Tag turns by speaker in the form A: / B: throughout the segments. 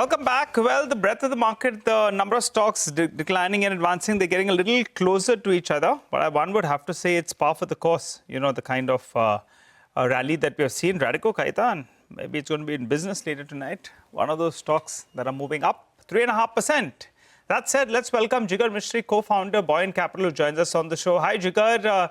A: Welcome back. Well, the breadth of the market, the number of stocks declining and advancing, they're getting a little closer to each other. But one would have to say it's par for the course. You know, the kind of rally that we have seen. Radico Kaita, and maybe it's going to be in business later tonight. One of those stocks that are moving up 3.5%. That said, let's welcome Jigar Mistry, co-founder, Buoyant Capital, who joins us on the show. Hi, Jigar.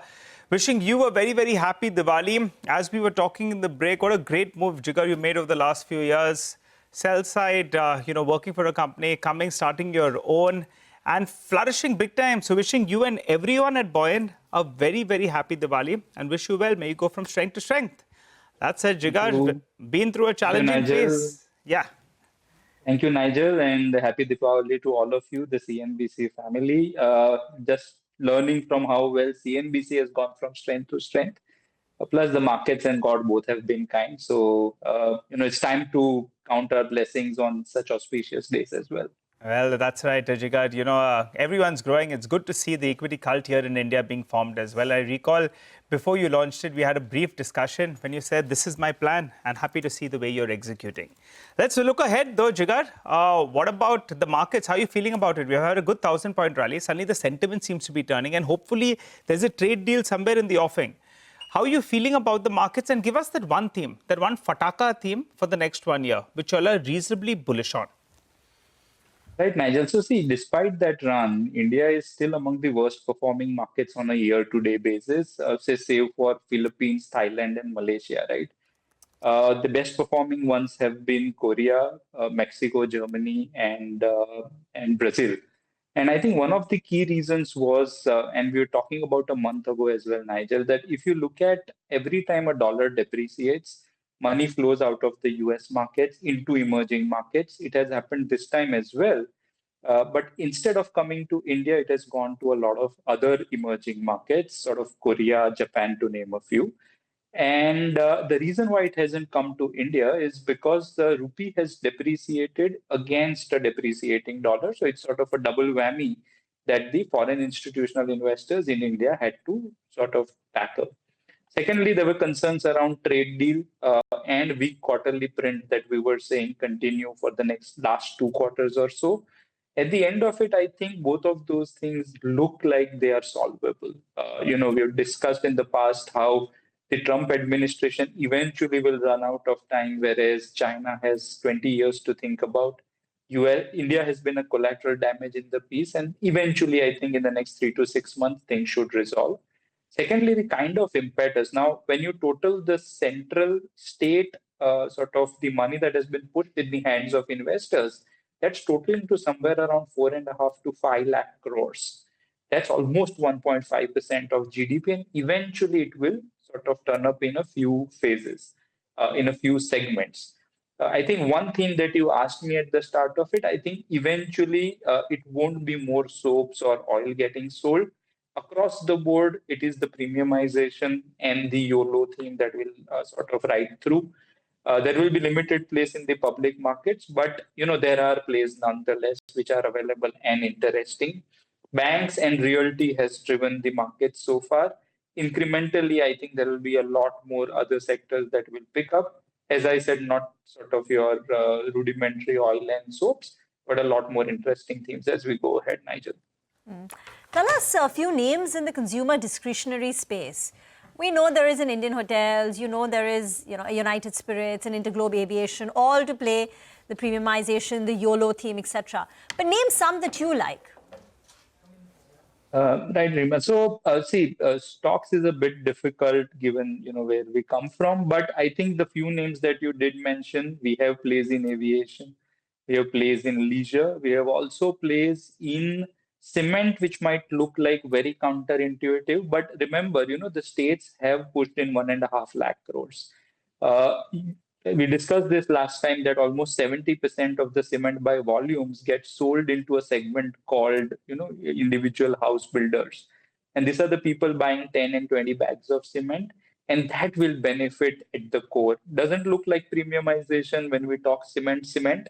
A: Wishing you a very, very happy Diwali. As we were talking in the break, what a great move, Jigar, you made over the last few years. Sell side, working for a company, starting your own and flourishing big time. So wishing you and everyone at Buoyant a very, very happy Diwali and wish you well. May you go from strength to strength. That said, Jigar, been through a challenging phase. Yeah.
B: Thank you, Nigel, and happy Diwali to all of you, the CNBC family. Just learning from how well CNBC has gone from strength to strength. Plus, the markets and God both have been kind. So, it's time to count our blessings on such auspicious days as well.
A: Well, that's right, Jigar. Everyone's growing. It's good to see the equity cult here in India being formed as well. I recall before you launched it, we had a brief discussion when you said, this is my plan, and happy to see the way you're executing. Let's look ahead, though, Jigar. What about the markets? How are you feeling about it? We've had a good 1,000-point rally. Suddenly, the sentiment seems to be turning, and hopefully, there's a trade deal somewhere in the offing. How are you feeling about the markets? And give us that one theme, that one Fataka theme for the next 1 year, which you all are reasonably bullish on.
B: Right, Nigel. So see, despite that run, India is still among the worst performing markets on a year-to-date basis, save for Philippines, Thailand, and Malaysia, right? The best performing ones have been Korea, Mexico, Germany, and Brazil. And I think one of the key reasons was, and we were talking about a month ago as well, Nigel, that if you look at every time a dollar depreciates, money flows out of the US markets into emerging markets. It has happened this time as well. But instead of coming to India, it has gone to a lot of other emerging markets, sort of Korea, Japan, to name a few. And the reason why it hasn't come to India is because the rupee has depreciated against a depreciating dollar. So it's sort of a double whammy that the foreign institutional investors in India had to sort of tackle. Secondly, there were concerns around trade deal and weak quarterly print that we were saying continue for the last 2 quarters or so. At the end of it, I think both of those things look like they are solvable. We've discussed in the past how the Trump administration eventually will run out of time, whereas China has 20 years to think about. India has been a collateral damage in the piece, and eventually, I think in the next 3 to 6 months, things should resolve. Secondly, the kind of impetus. Now, when you total the central state sort of the money that has been put in the hands of investors, that's totaling to somewhere around 4.5 to 5 lakh crores. That's almost 1.5% of GDP, and eventually it will sort of turn up in a few phases, in a few segments. I think one thing that you asked me at the start of it, I think eventually it won't be more soaps or oil getting sold. Across the board, it is the premiumization and the YOLO theme that will sort of ride through. There will be limited place in the public markets, but there are plays nonetheless which are available and interesting. Banks and realty has driven the market so far. Incrementally, I think there will be a lot more other sectors that will pick up. As I said, not sort of your rudimentary oil and soaps, but a lot more interesting themes as we go ahead, Nigel.
C: Tell us a few names in the consumer discretionary space. We know there is an Indian Hotels, there is a United Spirits, an Interglobe Aviation, all to play the premiumization, the YOLO theme, etc. But name some that you like.
B: Right, Rima. So, stocks is a bit difficult given, where we come from. But I think the few names that you did mention, we have plays in aviation, we have plays in leisure, we have also plays in cement, which might look like very counterintuitive. But remember, the states have pushed in 1.5 lakh crores. We discussed this last time that almost 70% of the cement by volumes get sold into a segment called, individual house builders. And these are the people buying 10 and 20 bags of cement. And that will benefit at the core. Doesn't look like premiumization when we talk cement,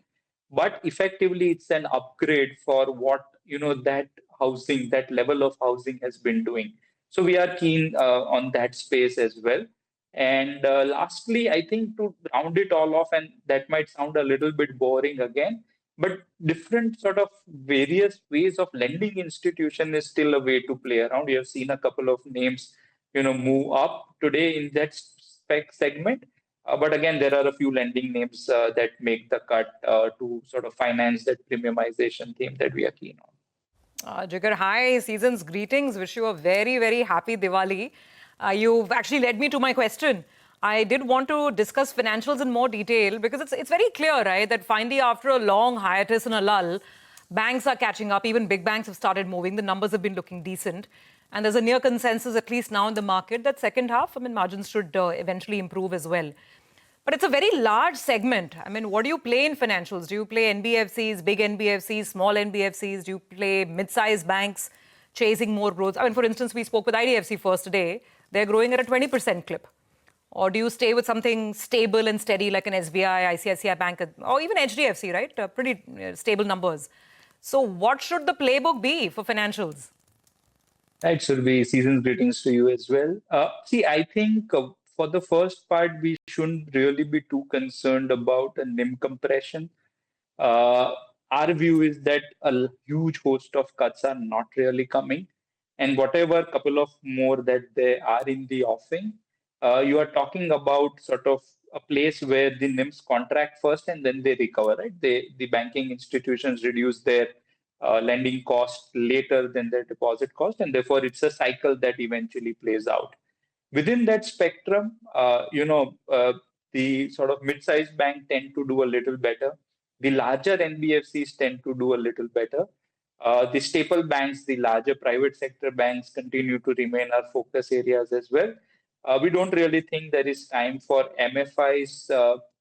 B: but effectively it's an upgrade for what, that level of housing has been doing. So we are keen on that space as well. And lastly, I think to round it all off, and that might sound a little bit boring again, But different sort of various ways of lending institution is still a way to play around. We have seen a couple of names, move up today in that spec segment. But again, there are a few lending names that make the cut to sort of finance that premiumization theme that we are keen on.
D: Jigar, hi, season's greetings. Wish you a very, very happy Diwali. You've actually led me to my question. I did want to discuss financials in more detail because it's very clear, right, that finally after a long hiatus and a lull, banks are catching up. Even big banks have started moving. The numbers have been looking decent. And there's a near consensus, at least now in the market, that second half, margins should eventually improve as well. But it's a very large segment. What do you play in financials? Do you play NBFCs, big NBFCs, small NBFCs? Do you play mid-sized banks chasing more growth? For instance, we spoke with IDFC first today. They're growing at a 20% clip. Or do you stay with something stable and steady like an SBI, ICICI Bank, or even HDFC, right? Pretty stable numbers. So what should the playbook be for financials?
B: Right, Surabhi, season's greetings to you as well. I think for the first part, we shouldn't really be too concerned about a NIM compression. Our view is that a huge host of cuts are not really coming. And whatever couple of more that they are in the offing, you are talking about sort of a place where the NIMs contract first and then they recover, right? The banking institutions reduce their lending cost later than their deposit cost, and therefore it's a cycle that eventually plays out. Within that spectrum, the sort of mid-sized bank tend to do a little better. The larger NBFCs tend to do a little better. The staple banks, the larger private sector banks continue to remain our focus areas as well. We don't really think there is time for MFI's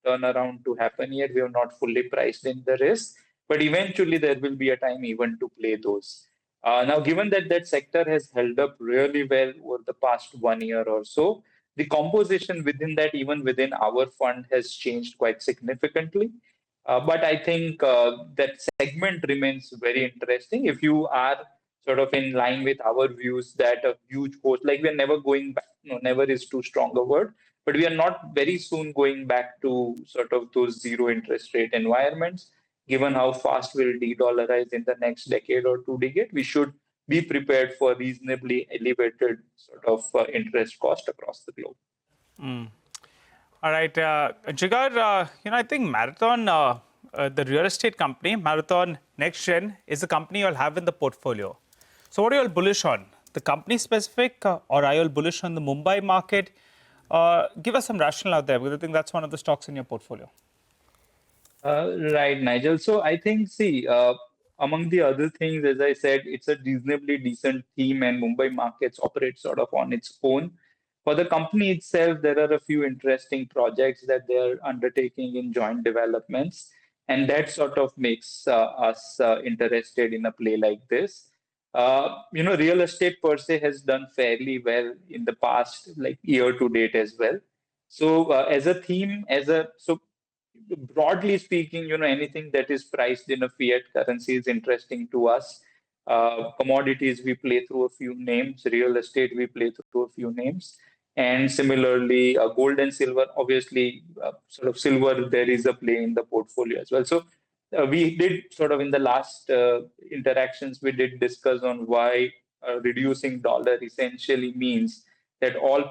B: turnaround to happen yet. We have not fully priced in the risk, but eventually there will be a time even to play those. Now, given that that sector has held up really well over the past 1 year or so, the composition within that, even within our fund, has changed quite significantly. But I think that segment remains very interesting. If you are sort of in line with our views that a huge host, like we're never going back, never is too strong a word, but we are not very soon going back to sort of those zero interest rate environments. Given how fast we'll de-dollarize in the next decade or 2 decades, we should be prepared for reasonably elevated sort of interest cost across the globe.
A: All right, Jigar, I think Marathon, the real estate company, Marathon Next Gen, is a company you'll have in the portfolio. So what are you all bullish on? The company specific, or are you all bullish on the Mumbai market? Give us some rationale out there, because I think that's one of the stocks in your portfolio.
B: Right, Nigel. So I think, among the other things, as I said, it's a reasonably decent theme, and Mumbai markets operate sort of on its own. For the company itself, there are a few interesting projects that they are undertaking in joint developments, and that sort of makes us interested in a play like this. Real estate per se has done fairly well in the past, like year to date as well. So as a theme, broadly speaking, anything that is priced in a fiat currency is interesting to us. Commodities, we play through a few names. Real estate, we play through a few names. And similarly, gold and silver, obviously, sort of silver, there is a play in the portfolio as well. So we did sort of in the last interactions, we did discuss on why reducing dollar essentially means that all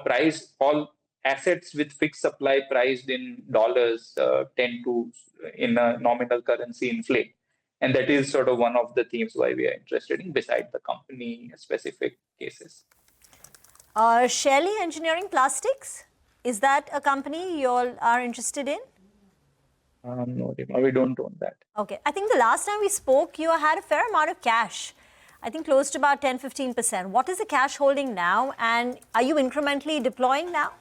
B: assets with fixed supply priced in dollars tend to, in a nominal currency, inflate. And that is sort of one of the themes why we are interested in, beside the company specific cases.
C: Shelley Engineering Plastics, is that a company you all are interested in?
B: No, we don't own that.
C: Okay. I think the last time we spoke, you had a fair amount of cash. I think close to about 10-15%. What is the cash holding now? And are you incrementally deploying now?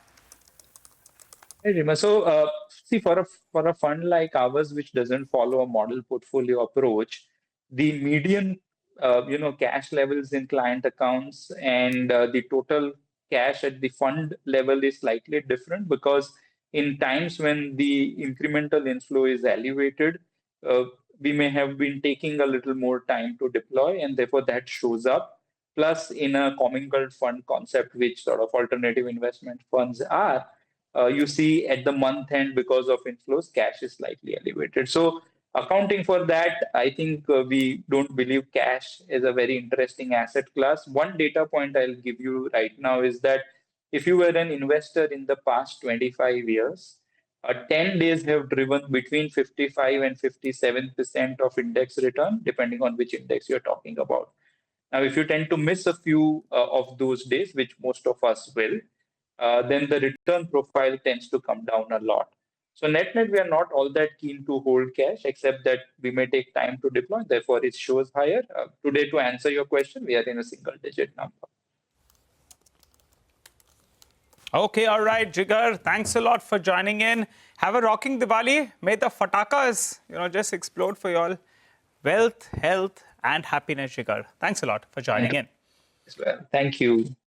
B: Hey, Rima. So, for a fund like ours, which doesn't follow a model portfolio approach, the median, cash levels in client accounts and the total cash at the fund level is slightly different, because in times when the incremental inflow is elevated, we may have been taking a little more time to deploy, and therefore that shows up. Plus, in a commingled fund concept, which sort of alternative investment funds are, you see at the month end, because of inflows, cash is slightly elevated. So Accounting for that, I think we don't believe cash is a very interesting asset class. One data point I'll give you right now is that if you were an investor in the past 25 years, 10 days have driven between 55 and 57% of index return, depending on which index you're talking about. Now, if you tend to miss a few of those days, which most of us will, then the return profile tends to come down a lot. So net-net, we are not all that keen to hold cash, except that we may take time to deploy. Therefore, it shows higher. Today, to answer your question, we are in a single-digit number.
A: Okay, all right, Jigar. Thanks a lot for joining in. Have a rocking Diwali. May the fatakas, just explode for you all. Wealth, health, and happiness, Jigar. Thanks a lot for joining in.
B: As well. Thank you.